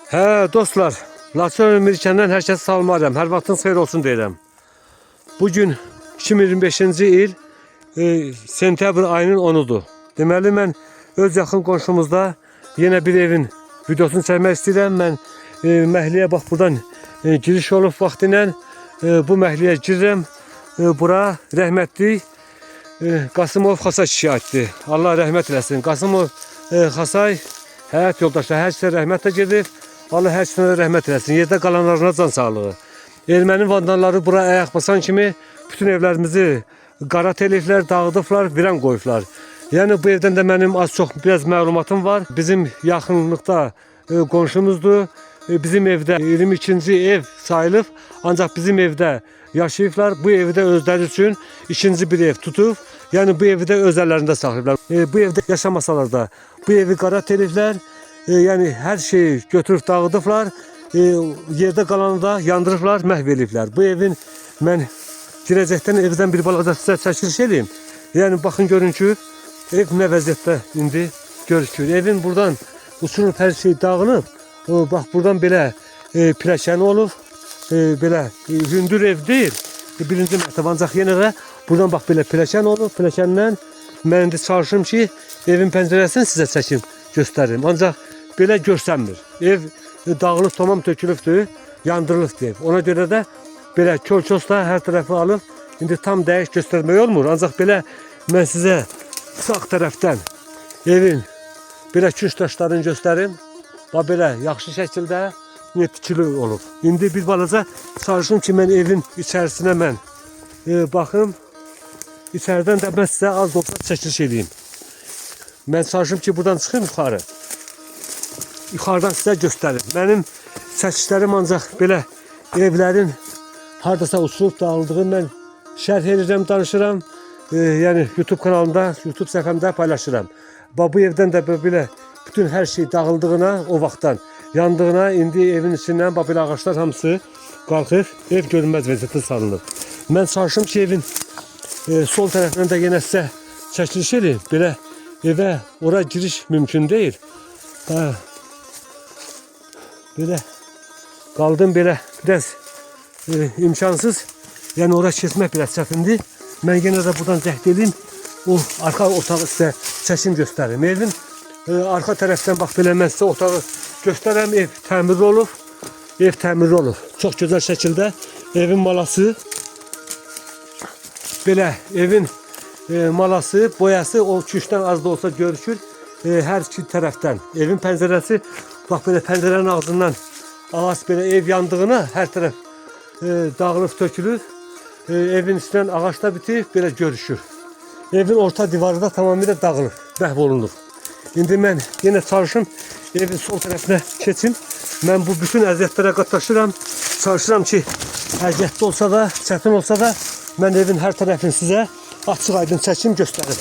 Hə dostlar, Laçın Mirkəndən hər kəs salmaram. Hər vaxtınız xeyir olsun deyirəm. Bugün 2025-ci il sentyabr ayının 10-udur. Deməli mən öz yaxın qonşumuzda yenə bir evin videosunu çəkmək istəyirəm. Mən məhəlləyə bax buradan giriş olub vaxtıyla bu məhəlləyə girirəm. Bura rəhmətli Qasımov Xasay şikayətdir. Allah rəhmət eləsin. Qasımov Xasay həyat yoldaşı hər şeyə rəhmətlə gedib. Allah hər şeyə rəhmət eləsin. Yerdə qalanlarına can sağlığı. Erməni vandalları bura ayaq basan kimi bütün evlərimizi qarat eləyiblər, dağıdıblar, viran qoyublar. Yəni bu evdən də mənim az çox biraz məlumatım var. Bizim yaxınlıqda qonşumuzdur. Bizim evdə 22-ci ev sayılıb. Ancaq bizim evdə yaşayıblar. Bu evdə özləri üçün ikinci bir ev tutub. Yəni bu evi də öz əllərində saxlayıblar. Bu evdə yaşamasalar da bu evi qarat eləyiblər. Yəni hər şeyi götürüb dağıdıblar. Yerdə qalanı da yandırıblar, məhv eləyiblər. Bu evin mən girəcəkdən evdən bir balaca sizə çəkiliş edeyim. Yəni baxın görün ki, ev nə vəziyyətdə indi görükür. Evin buradan uçurub hər şey dağınıb. Bax buradan belə pilləkəni olub. Belə hündür ev deyil. Birinci mərtəbə, ancaq yenə də buradan bax belə pilləkən olub. Pilləkəndən mən indi çalışım ki, evin pəncərəsini sizə çəkim, göstərim. Ancaq belə görsənmir. Ev dağılıb, tamam tökülübdür, yandırılıbdır ev. Ona görə də belə kol-kosla hər tərəfi alıb. İndi tam dəqiq göstərmək olmur. Ancaq belə mən sizə sağ tərəfdən evin belə künc daşlarını göstərim. Bax belə yaxşı şəkildə tikili olub. İndi bir balaca çalışım ki, mən evin içərisinə mən baxım. İçəridən də mən sizə az olsa çəkiliş edeyim. Mən çalışım ki, buradan çıxım yuxarı. Yuxarıdan sizə göstərim. Mənim çəkişlərim ancaq belə evlərin hardasa uçulub dağıldığını mən şərh edirəm, danışıram. Yəni YouTube kanalımda, YouTube səhifəmdə paylaşıram. Bu evdən də belə bütün hər şey dağıldığına o vaxtdan yandığına, indi evin içindən belə ağaçlar hamısı qalxıb, ev görünməz vəziyyətə salınıb. Mən çalışım ki, evin sol tərəfindən də yenə sizə çəkiliş edeyim. Belə evə ora giriş mümkün deyil. Belə qaldım belə biraz imkansız. Yəni ora keçmək biraz çətindir. Mən yenə də buradan cəhd edeyim. O arxa otağı sizə çəkim göstərim. Evin arxa tərəfdən bax belə mən sizə otağı göstərəm. Ev təmirli olub. Ev təmirli olub. Çox gözəl şəkildə evin malası. Belə evin malası, boyası o küşdən az da olsa görükür. Hər iki tərəfdən. Evin pəncərəsi bax belə pəncərənin ağzından ağac belə ev yandığına hər tərəf dağılıb tökülür. Evin üstündən ağac da bitib belə görüşür. Evin orta divarı da tamamilə dağılıb, məhv olunur. İndi mən yenə çalışım evin sol tərəfinə keçim. Mən bu bütün əziyyətlərə qatlaşıram. Çalışıram ki, əziyyətli olsa da, çətin olsa da mən evin hər tərəfini sizə açıq aydın çəkim göstərim.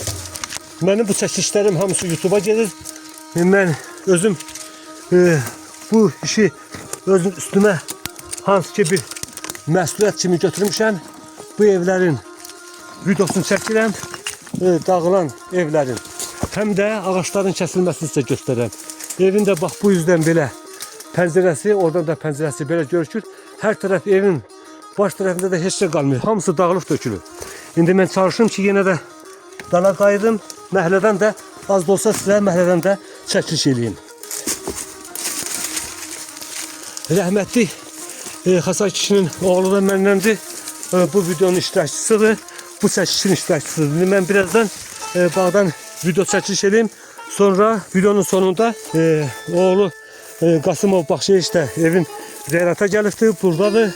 Mənim bu çəkişlərim hamısı YouTube'a gelir. Mən özüm bu işi özüm üstümə hansı ki bir məsuliyyət kimi götürmüşəm. Bu evlərin videosunu çəkirəm. Dağılan evlərin. Həm də ağaçların kəsilməsini sizə göstərəm. Evin də bax bu yüzdən belə pəncərəsi, oradan da pəncərəsi belə görükür. Hər tərəf evin baş tərəfində də heç şey qalmıyor. Hamısı dağılıb tökülür. İndi mən çalışım ki, yenə də dala qayıdım. Məhəllədən də az da olsa sizə məhəllədən də çəkiliş edeyim. Rəhmətli Xasay kişinin oğlu da məndəndir. Bu videonun iştirakçısıdır. Bu çəkilişin iştirakçısıdır. Mən birazdan bağdan video çəkiliş edeyim. Sonra videonun sonunda oğlu Qasımov Baxşıya işte evin ziyarata gəlibdir, buradadır.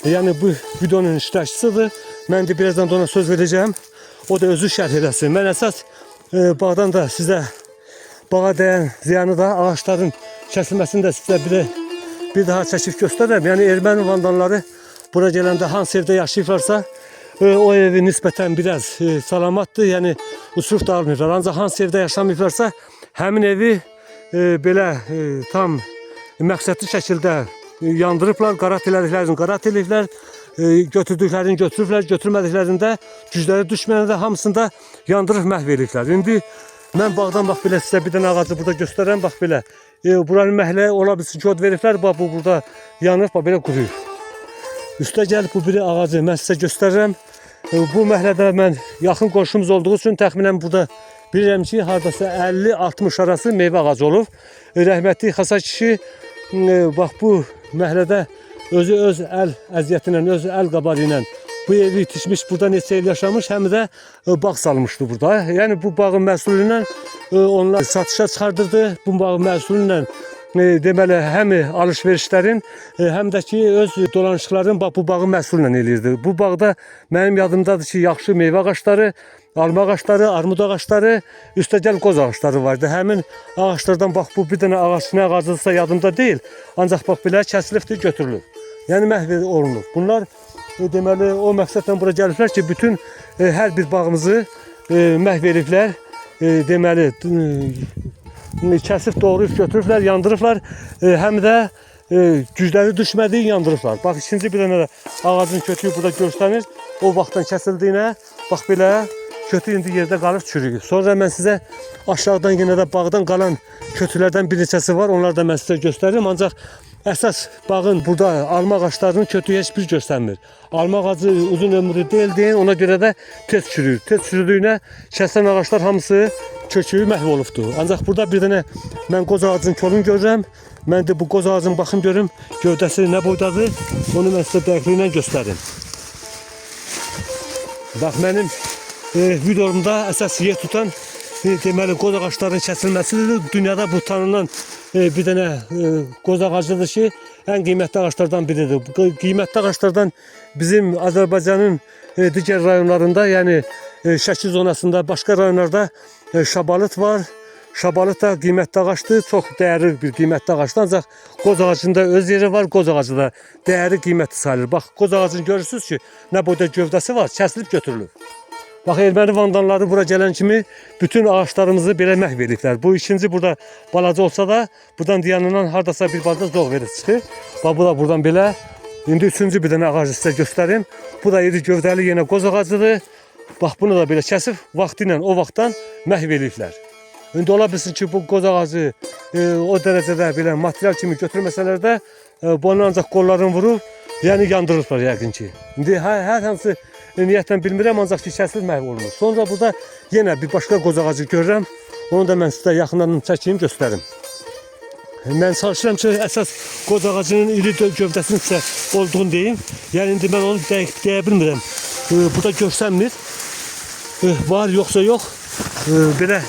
Yəni bu videonun iştirakçısıdır. Mən də birazdan da ona söz verəcəm. O da özü şərh eləsin. Mən əsas bağdan da sizə bağa dəyən ziyanı da ağaçların kəsilməsini də sizə bir daha çəkib göstərəm. Yəni erməni vandalları bura gələndə hansı evdə yaşayıblarsa o evi nisbətən biraz salamatdır. Yəni uçurub dağılmıyorlar. Ancaq hansı evdə yaşamayıblarsa həmin evi belə tam məqsədli şəkildə yandırıblar, qarat elədiklərini qarat eləyiblər, götürdüklərini götürüblər, götürmədiklərində gücləri düşməyəndə hamısında yandırıb məhv eləyiblər. İndi mən bağdan bax belə sizə bir dənə ağacı burada göstərəm, bax belə buranın məhəlləyə ola bilsin ki, od veriblər. Bax bu burada yanır, bax belə quruyur. Üstə gəlib bu biri ağacı mən sizə göstərirəm. Bu məhəllədə mən yaxın qonşumuz olduğu üçün təxminən burada bilirəm ki, hardasa 50-60 arası meyvə ağacı olub. Rəhmətli Xəsa kişi bax bu məhəllədə özü öz əl əziyyəti ilə, öz əl qabağı ilə bu evi itişmiş, burada neçə il yaşamış, həm də bağ salmışdı burada. Yəni bu bağın məhsulu ilə onlar satışa çıxardırdı. Bu bağın məhsulu ilə deməli həm alış-verişlərin, həm də ki öz dolanışıqların bax bu bağın məhsulu ilə eləyirdi. Bu bağda mənim yadımdadır ki, yaxşı meyvə ağacları, alma ağacları, armud ağacları, üstəgəl qoz ağacları vardı. Həmin ağaclardan bax bu bir dənə ağac nə ağacıdırsa yadımda deyil. Ancaq bax belə kəsilibdir, götürülür. Yəni məhv olunur. Bunlar deməli o məqsədlə bura gəliblər ki, bütün hər bir bağımızı məhv ediblər. Deməli kəsib doğrayıb götürüblər, yandırıblar. Həm də gücləri düşmədiyi yandırıblar. Bax ikinci bir dənə ağacın kötüyü burada göstərir. O vaxtdan kəsildiyinə bax belə kötü indi yerdə qalıb çürüyür. Sonra mən sizə aşağıdan yenə də bağdan qalan kötülərdən bir neçəsi var. Onları da mən sizə göstərirəm. Ancaq əsas bağın burada alma ağaclarının kötüyü heç bir göstərmir. Alma ağacı uzun ömürlü deyil deyin, ona görə də tez çürür. Tez çürüdüyünə kəsilən ağaclar hamısı kökü məhv olubdur. Ancaq burada bir dənə mən qoz ağacının kolunu görürəm. Mən də bu qoz ağacını baxım görüm, gövdəsi nə boydadır, onu mən sizə dəqiqliklə göstərim. Bax mənim videomda əsas yer tutan deməli qoz ağaclarının kəsilməsidir. Dünyada bu tanınan bir dənə qoz ağacıdır ki, ən qiymətli ağaclardan biridir. Bu qiymətli ağaclardan bizim Azərbaycanın digər rayonlarında, yəni Şəki zonasında, başqa rayonlarda şabalıt var. Şabalıt da qiymətli ağacdır, çox dəyərli bir qiymətli ağacdır. Ancaq qoz ağacında öz yeri var, qoz ağacı da dəyərli qiymətli sayılır. Bax, qoz ağacını görürsünüz ki, nə boyda gövdəsi var, kəsilib götürülür. Bax, erməni vandanları bura gələn kimi bütün ağaçlarımızı belə məhv ediblər. Bu ikinci burada balaca olsa da, buradan yanından hardasa bir balaca zoğ verib çıxır. Bax, bu da buradan belə. İndi üçüncü bir dənə ağacı sizə göstərim. Bu da iri gövdəli yenə qoz ağacıdır. Bax, bunu da belə kəsib, vaxtı ilə o vaxtdan məhv ediblər. İndi ola bilsin ki, bu qoz ağacı o dərəcədə belə material kimi götürməsələr də, bunu ancaq qollarını vurub, yəni yandırırlar yəqin ki. İndi hər hansı niyyətlə bilmirəm, ancaq ki, kəsilib məhv olunur. Sonra burada yenə bir başqa qoz ağacı görürəm. Onu da mən sizə yaxından çəkeyim, göstərim. Mən çalışıram ki, əsas qoz ağacının iri gövdəsinin sizə olduğunu deyim. Yəni, indi mən onu dəqiq deyə bilmirəm. Burada görsənmir. Var, yoxsa yox. Belə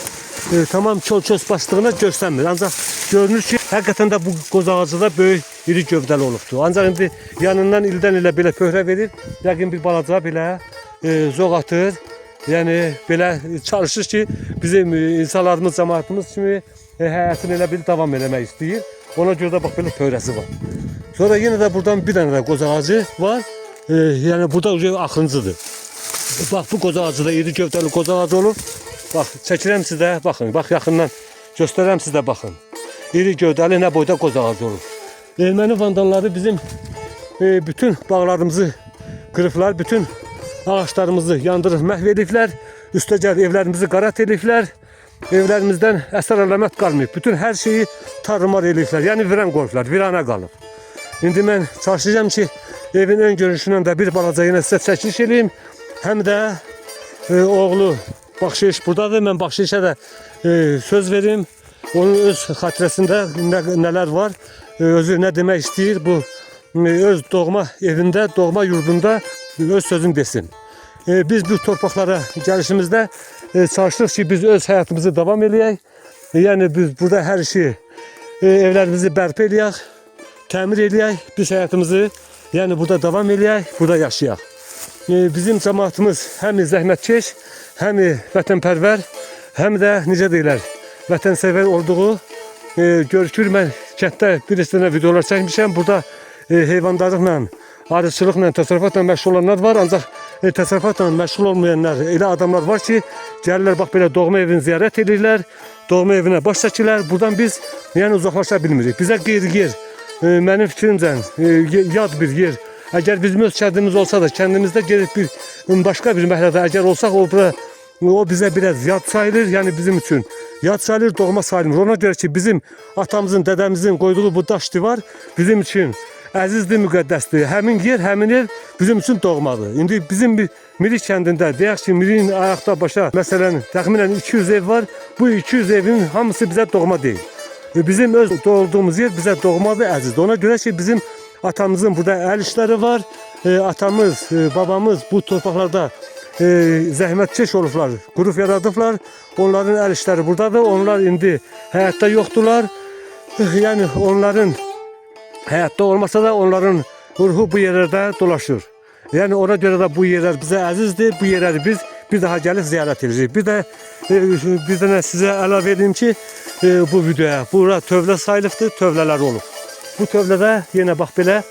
tamam çöl-çöz bastığına görsənmir. Ancaq görünür ki, həqiqətən də bu qoz ağacı da böyük, iri gövdəli olubdur. Ancaq indi yanından ildən ilə belə pöhrə verir. Yəqin bir balaca belə zoğ atır. Yəni belə çalışır ki, bizim insanlarımız, cəmaatımız kimi həyatını elə bil davam eləmək istəyir. Ona görə də bax belə pöhrəsi var. Sonra yenə də buradan bir dənə də qoz ağacı var. Yəni burada axırıncıdır. Bax bu qoz ağacı da iri gövdəli qoz ağacı olub. Bax çəkirəm sizə, baxın, bax yaxından göstərəm sizə, baxın. İri gövdəli nə boyda qoz ağacı olub. Erməni vandanları bizim bütün bağlarımızı qırıblar, bütün ağaçlarımızı yandırıb məhv ediblər. Üstəgəl evlərimizi qarat ediblər. Evlərimizdən əsər əlamət qalmayıb. Bütün hər şeyi tarımar ediblər. Yəni viran qoyublar, virana qalıb. İndi mən çalışacağım ki, evin ön görünüşündən də bir balaca yenə sizə çəkiliş edeyim. Həm də oğlu Baxşiş buradadır. Mən Baxşişə də söz verim. Onun öz xatirəsində nələr var, özü nə demək istəyir, bu öz doğma evində, doğma yurdunda öz sözünü desin. Biz bu torpaqlara gəlişimizdə çalışırıq ki, biz öz həyatımızı davam eləyək. Yəni biz burada hər işi, evlərimizi bərpa eləyək, təmir eləyək, biz həyatımızı yəni burada davam eləyək, burada yaşayaq. Bizim cəmaatımız həm zəhmətkeş, həm vətənpərvər, həm də necə deyirlər, vətənsevər olduğu görükür. Mən kənddə bir dənə videolar çəkmişəm. Burada heyvandarlıqla, arıçılıqla, təsərrüfatla məşğul olanlar var. Ancaq təsərrüfatla məşğul olmayanlar elə adamlar var ki, gəlirlər bax belə doğma evini ziyarət edirlər, doğma evinə baş çəkirlər. Buradan biz yəni uzaqlaşa bilmirik. Bizə qeyri-yer, mənim fikrimcə yad bir yer. Əgər bizim öz kəndimiz olsa da, kəndimizdə gedib bir başqa bir məhəllədə əgər olsaq, o bura O bize biraz yad sayılır. Yani bizim için yad sayılır, doğma sayılmır. Ona göre ki bizim atamızın, dedemizin koyduğu bu daş divar bizim için əzizdir, müqəddəsdir. Həmin yer, həmin ev bizim için doğmadır. İndi bizim bir Mirik kəndində deyək ki, Mirik'in ayaqda başa məsələn təxminən 200 ev var. Bu 200 evin hamısı bizə doğma deyil. Bizim öz doğduğumuz yer bizə doğmadır, əzizdir. Ona görə ki, bizim atamızın burada əl işləri var. Atamız, babamız bu torpaqlarda zəhmətkeş olublar, qrup yaradıblar. Onların əl işləri buradadır. Onlar indi həyatda yoxdular. Yəni onların həyatda olmasa da onların ruhu bu yerlərdə dolaşır. Yəni ona görə də bu yerlər bizə əzizdir. Bu yerləri biz bir daha gəlib ziyarət edirik. Bir də bir dənə sizə əlavə edeyim ki, bu videoya bura tövlə sayılıbdır, tövlələr olub. Bu tövlədə yenə bax belə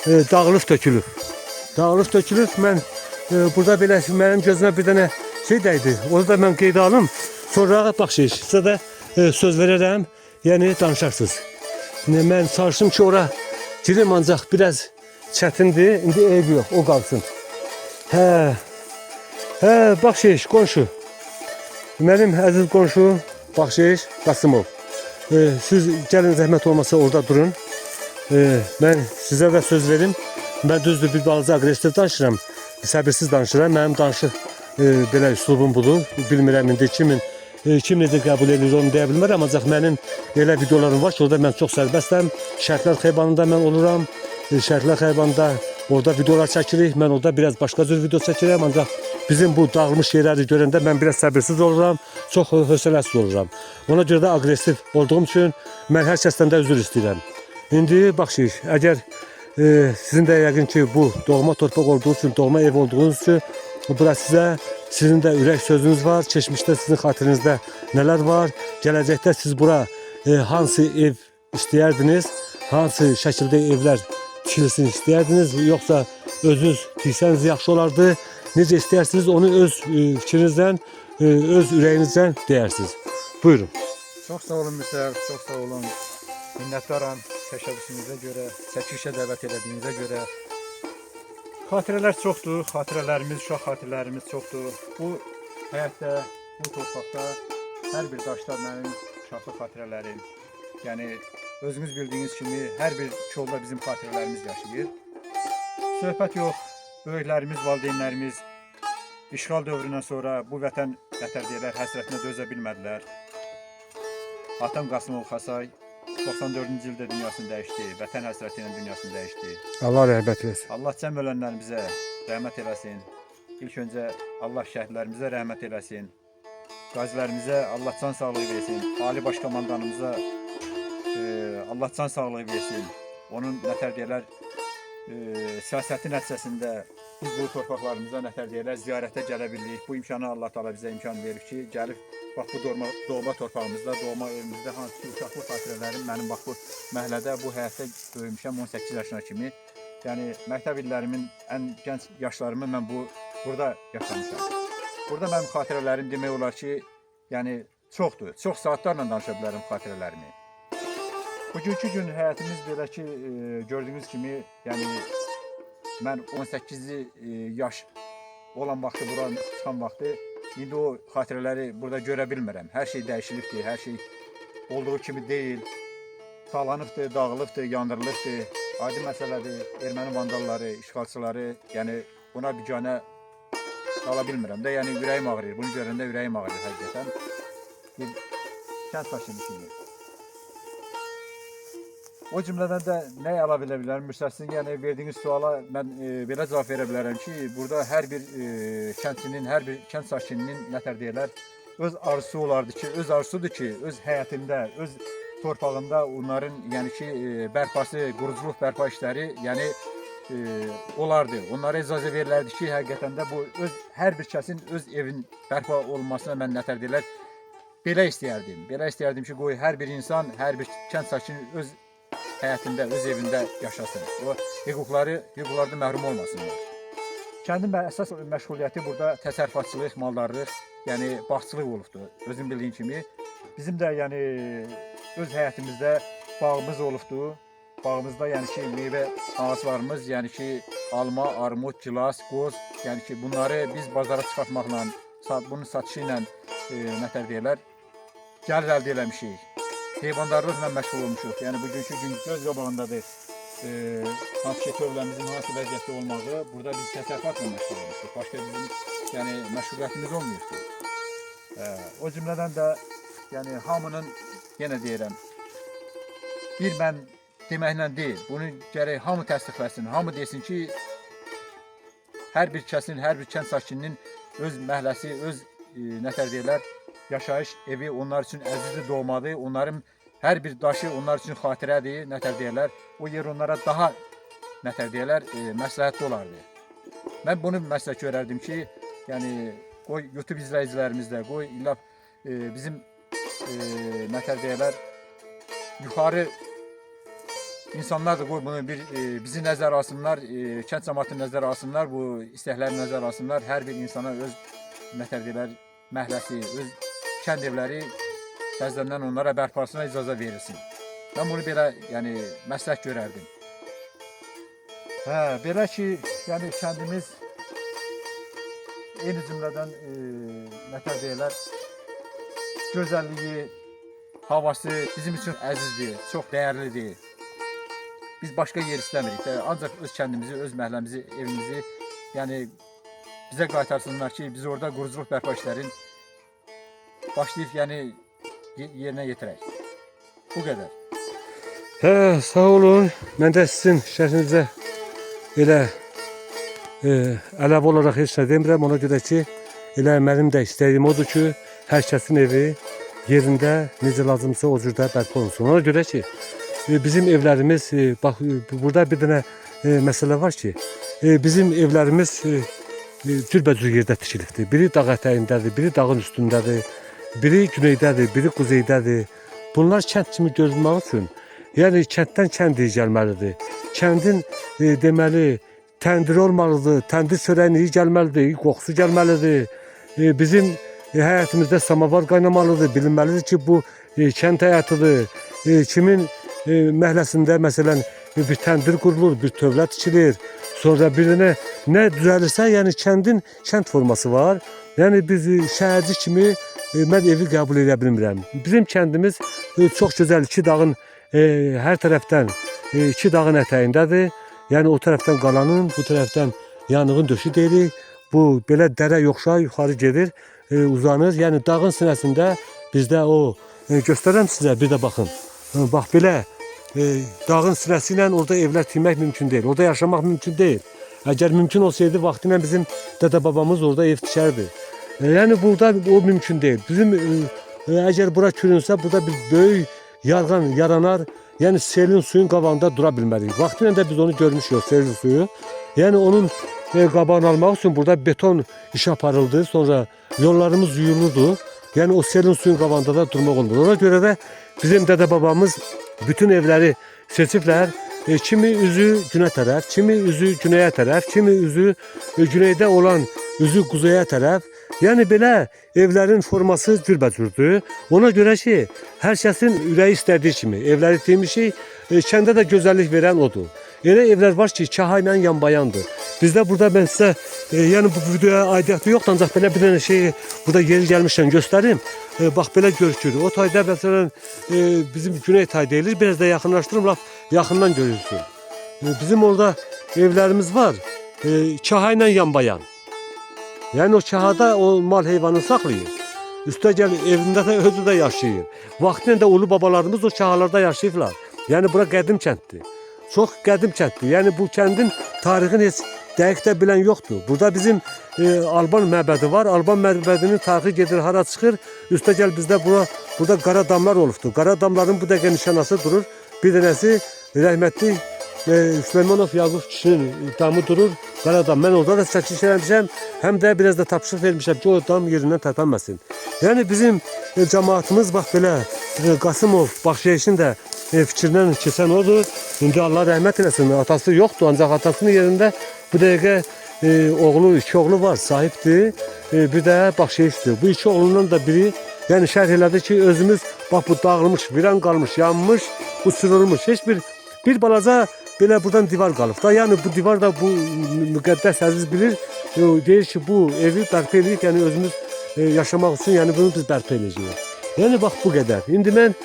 dağılıb tökülüb. Dağılıb tökülüb. Mən burada belə mənim gözümə bir dənə şey dəydi. Onu da mən qeydə alım. Sonra baxış, sizə də söz verərəm. Yəni danışarsınız. Mən çalışdım ki, ora girim ancaq biraz çətindir. İndi ev yox, o qalsın. Baxış, qonşu. Mənim əziz qonşu Baxış Qasımov. Siz gəlin zəhmət olmasa orada durun. Mən sizə də söz verim. Mən düzdür bir balaca aqressiv danışıram. Səbirsiz danışıram. Mənim danışıq belə üslubum budur. Bilmirəm indi kim necə qəbul edir onu deyə bilmərəm. Ancaq mənim elə videolarım var ki, orada mən çox sərbəstəm. Şərtlər Xeybanında mən oluram. Şərtlər Xeybanında orada videolar çəkirik. Mən orada biraz başqa cür video çəkirəm. Ancaq bizim bu dağılmış yerləri görəndə mən biraz səbirsiz oluram. Çox hövsələsiz oluram. Ona görə də aqressiv olduğum üçün mən hər kəsdən də üzr istəyirəm. İndi baxış, əgər sizin də yəqin ki bu doğma torpaq olduğu üçün, doğma ev olduğunuz üçün bura sizə sizin də ürək sözünüz var. Keçmişdə sizin xatirinizdə nələr var? Gələcəkdə siz bura hansı ev istəyərdiniz? Hansı şəkildə evlər tikilsin istəyərdiniz? Yoxsa özünüz tiksəniz yaxşı olardı? Necə istəyirsiniz onu öz fikrinizdən, öz ürəyinizdən deyərsiniz. Buyurun. Çox sağ olun Müsər, çox sağ olun. Minnətdaram təşəbbüsünüzə görə, çəkilişə dəvət elədiyinizə görə. Xatirələr çoxdur, xatirələrimiz, uşaq xatirələrimiz çoxdur. Bu həyatda, bu torpaqda hər bir daşda mənim uşaqlıq xatirələrim. Yəni özünüz bildiyiniz kimi hər bir kolda bizim xatirələrimiz yaşayır. Söhbət yox, böyüklərimiz, valideynlərimiz işğal dövründən sonra bu vətən nətər həsrətinə dözə bilmədilər. Atam Qasımov Xasay 94-cü ildə dünyasını dəyişdi, vətən həsrəti ilə dünyasını dəyişdi. Allah rəhmət eləsin. Allah cəm ölənlərimizə rəhmət eləsin. İlk öncə Allah şəhidlərimizə rəhmət eləsin. Qazilərimizə Allah can sağlığı versin. Ali Baş Komandanımıza Allah can sağlığı versin. Onun nətər deyirlər, siyasəti nəticəsində biz bu torpaqlarımıza nətər deyirlər, ziyarətə gələ bildik. Bu imkanı Allah Taala bizə imkan verir ki, gəlib bax bu doğma torpağımızda, doğma evimizdə hansı ki uşaqlıq xatirələrim mənim bax bu məhəllədə, bu həyatda böyümüşəm 18 yaşına kimi. Yəni məktəb illərimin ən gənc yaşlarımı mən burada yaşamışam. Burada mənim xatirələrim demək olar ki, yəni çoxdur. Çox saatlarla danışa bilərəm xatirələrimi. Bugünkü gün həyatımız belə ki, gördüyünüz kimi, yəni mən 18 yaş olan vaxtı, bura çıxan vaxtı, indi o xatirələri burada görə bilmirəm. Hər şey dəyişilibdir, hər şey olduğu kimi deyil. Talanıbdır, dağılıbdır, yandırılıbdır. Adi məsələdir, erməni vandalları, işğalçıları, yəni buna biganə qala bilmirəm də, yəni ürəyim ağrıyır. Bunu görəndə ürəyim ağrıyır həqiqətən. Bir kənd sakinı kimi. O cümlədən də nə əlavə edə bilərəm? Müstəsnin, yəni verdiyiniz suala mən belə cavab verə bilərəm ki, burada hər bir kəndçinin, hər bir kənd sakininin nətər deyirlər, öz arzusu olardı ki, öz arzusudur ki, öz həyatında, öz torpağında onların, yəni ki, bərpası, quruculuq bərpa işləri, yəni olardı. Onlara icazə verilərdi ki, həqiqətən də bu hər bir kəsin öz evin bərpa olmasına mən nətər deyirlər, belə istəyərdim. Belə istəyərdim ki, qoy hər bir insan, hər bir kənd sakini öz həyatında, öz evində yaşasın. O hüquqlardan məhrum olmasınlar. Kəndin əsas məşğuliyyəti burada təsərrüfatçılıq, maldarlıq, yəni bağçılıq olubdur. Özün bildiyin kimi. Bizim də yəni öz həyatımızda bağımız olubdur. Bağımızda yəni ki, meyvə ağaclarımız, yəni ki, alma, armud, gilas, qoz, yəni ki, bunları biz bazara çıxartmaqla, bunun satışı ilə nətər deyirlər, gəlir əldə eləmişik. Heyvandarlıqla məşğul olmuşuq. Yəni bugünkü gün göz qabağındadır. Hansı ki, tövləmizin hansı vəziyyətdə olmağı, burada biz təsərrüfatla məşğul olmuşuq. Başqa bizim yəni məşğuliyyətimiz olmuyordu. O cümlədən də yəni hamının yenə deyirəm, bir mən deməklə deyil, bunu gərək hamı təsdiqləsin, hamı desin ki, hər bir kəsin, hər bir kənd sakininin öz məhəlləsi, öz nətər deyirlər, yaşayış evi onlar üçün əzizli doğmadır. Onların hər bir daşı onlar üçün xatirədir, nətər deyirlər. O yer onlara daha nətər deyirlər, məsləhətli olardı. Mən bunu məsləhət görərdim ki, yəni qoy YouTube izləyicilərimiz də, qoy illa bizim nətər deyirlər, yuxarı İnsanlar da qoy bunu bizi nəzər alsınlar, kənd cəmaatını nəzər alsınlar, bu istəkləri nəzər alsınlar. Hər bir insana öz nətər deyirlər, məhəlləsi, öz kənd evləri təzədən onlara bərpasına icazə verilsin. Mən bunu belə yəni məsləhət görərdim. Belə ki, yəni kəndimiz eyni cümlədən nətər deyirlər, gözəlliyi, havası bizim üçün əzizdir, çox dəyərlidir. Biz başqa yer istəmirik. Ancaq öz kəndimizi, öz məhəlləmizi, evimizi yəni bizə qaytarsınlar ki, biz orada quruculuq bərpa işlərin başlayıb yəni yerinə yetirək. Bu qədər. Sağ olun. Mən də sizin şərhinizə elə əlavə olaraq heç nə demirəm. Ona görə ki, elə mənim də istədiyim odur ki, hər kəsin evi yerində necə lazımsa o cürdə bərpa olunsun. Ona görə ki, bizim evlərimiz, bax burada bir dənə məsələ var ki, bizim evlərimiz cürbəcür yerdə tikilibdir. Biri dağ ətəyindədir, biri dağın üstündədir, biri güneydədir, biri quzeydədir. Bunlar kənd kimi görünmək üçün, yəni kənddən kəndiyə gəlməlidir. Kəndin deməli təndiri olmalıdır, təndir çörəyinin iyi gəlməlidir, iyi qoxusu gəlməlidir. Bizim həyatımızda samavar qaynamalıdır, bilinməlidir ki, bu kənd həyatıdır. Kimin məhləsində məsələn bir təndir qurulur, bir tövlə tikilir. Sonra bir dənə nə düzəlirsə, yəni kəndin kənd forması var. Yəni biz şəhərci kimi mən evi qəbul edə bilmirəm. Bizim kəndimiz çox gözəl, iki dağın hər tərəfdən iki dağın ətəyindədir. Yəni o tərəfdən qalanın, bu tərəfdən yanığın döşü deyirik. Bu belə dərə yoxuşa yuxarı gedir, uzanır. Yəni dağın sinəsində bizdə o göstərəm sizə, bir də baxın. Bax belə dağın sinəsi ilə orada evlər tikmək mümkün deyil. Orada yaşamaq mümkün deyil. Əgər mümkün olsaydı vaxtıyla bizim dədə babamız orada ev tikərdi. Yəni burada o mümkün deyil. Bizim əgər bura kürünsə, burada bir böyük yarğan yaranar. Yəni selin suyun qabağında dura bilmərik. Vaxtıyla da biz onu görmüşük, selin suyu. Yəni onun qabağını almaq üçün burada beton iş aparıldı. Sonra yollarımız yuyulurdu. Yəni o selin suyun qabağında da durmaq olmur. Ona görə də bizim dədə babamız bütün evləri seçiblər. Kimi üzü günə tərəf, kimi üzü günəyə tərəf, kimi üzü güneydə olan üzü quzeyə tərəf. Yəni belə evlərin forması cürbəcürdür. Ona görə ki, hər kəsin ürəyi istədiyi kimi evləri tikmişik. Kəndə də gözəllik verən odur. Elə evlər var ki, kaha ilə yanbayandır. Bizdə burada mən sizə, yəni bu videoya aidiyyatı yoxdur, ancaq belə bir dənə şey burada yeri gəlmişdən göstərim. Bax belə görükür. O tayda məsələn bizim güney tay deyilir. Biraz da yaxınlaşdırım, laf yaxından görürsün. Bizim orada evlərimiz var. Kaha ilə yanbayan. Yəni o kahada o mal heyvanı saxlayır. Üstə gəl evində də özü də yaşayır. Vaxtında da ulu babalarımız o kahalarda yaşayıblar. Yəni bura qədim kənddir. Çox qədim kənddir. Yəni bu kəndin tarixini heç dəqiq də bilən yoxdur. Burada bizim Alban məbədi var. Alban məbədinin tarixi gedir, hara çıxır. Üstə gəl bizdə burada qara damlar olubdur. Qara damların bu dəqiqə nişanası durur. Bir dənəsi rəhmətli Süleymanov Yaqub kişinin damı durur. Qara dam. Mən orada da çəkiliş eləmişəm. Həm də biraz da tapşırıq vermişəm ki, o dam yerindən tərpənməsin. Yəni bizim cəmaatımız bax belə Qasımov Baxşeyişin də fikrindən keçən odur. İndi Allah rəhmət eləsin. Atası yoxdur, ancaq atasının yerində bu dəqiqə oğlu, iki oğlu var, sahibdir. Bir də Baxşeyişdir. Bu iki oğlundan da biri yəni şərh elədi ki, özümüz bax bu dağılmış, viran qalmış, yanmış, bu sürülmüş. Heç bir balaca belə buradan divar qalıb da. Yəni bu divar da bu müqəddəs əziz bilir. Deyir ki, bu evi bərpa edirik, yəni özümüz yaşamaq üçün yəni bunu biz bərpa edəcəyik. Yəni bax bu qədər. İndi mən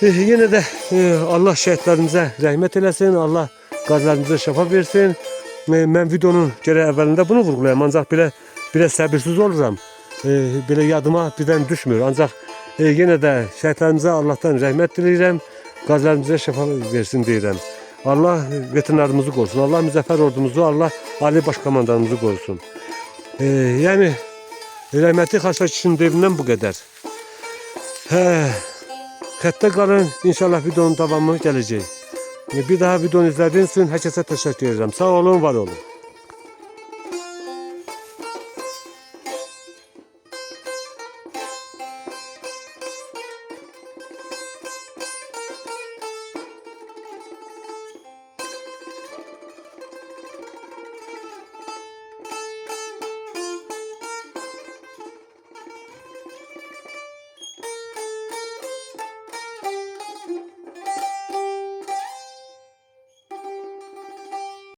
yenə də Allah şəhidlərimizə rəhmət eləsin, Allah qazilərimizə şəfa versin. Mən videonun gərək əvvəlində bunu vurğulayam, ancaq belə səbirsiz oluram. Belə yadıma birdən düşmür. Ancaq yenə də şəhidlərimizə Allahdan rəhmət diləyirəm, qazilərimizə şəfa versin deyirəm. Allah veterinarımızı qorusun, Allah müzəffər ordumuzu, Allah Ali Başkomandanımızı qorusun. Yəni rəhmətli Xaçlar kişinin evindən bu qədər. Xəttə qalın, inşallah videonun davamı gələcək. Bir daha videonu izlədiyiniz üçün hər kəsə təşəkkür edirəm. Sağ olun, var olun.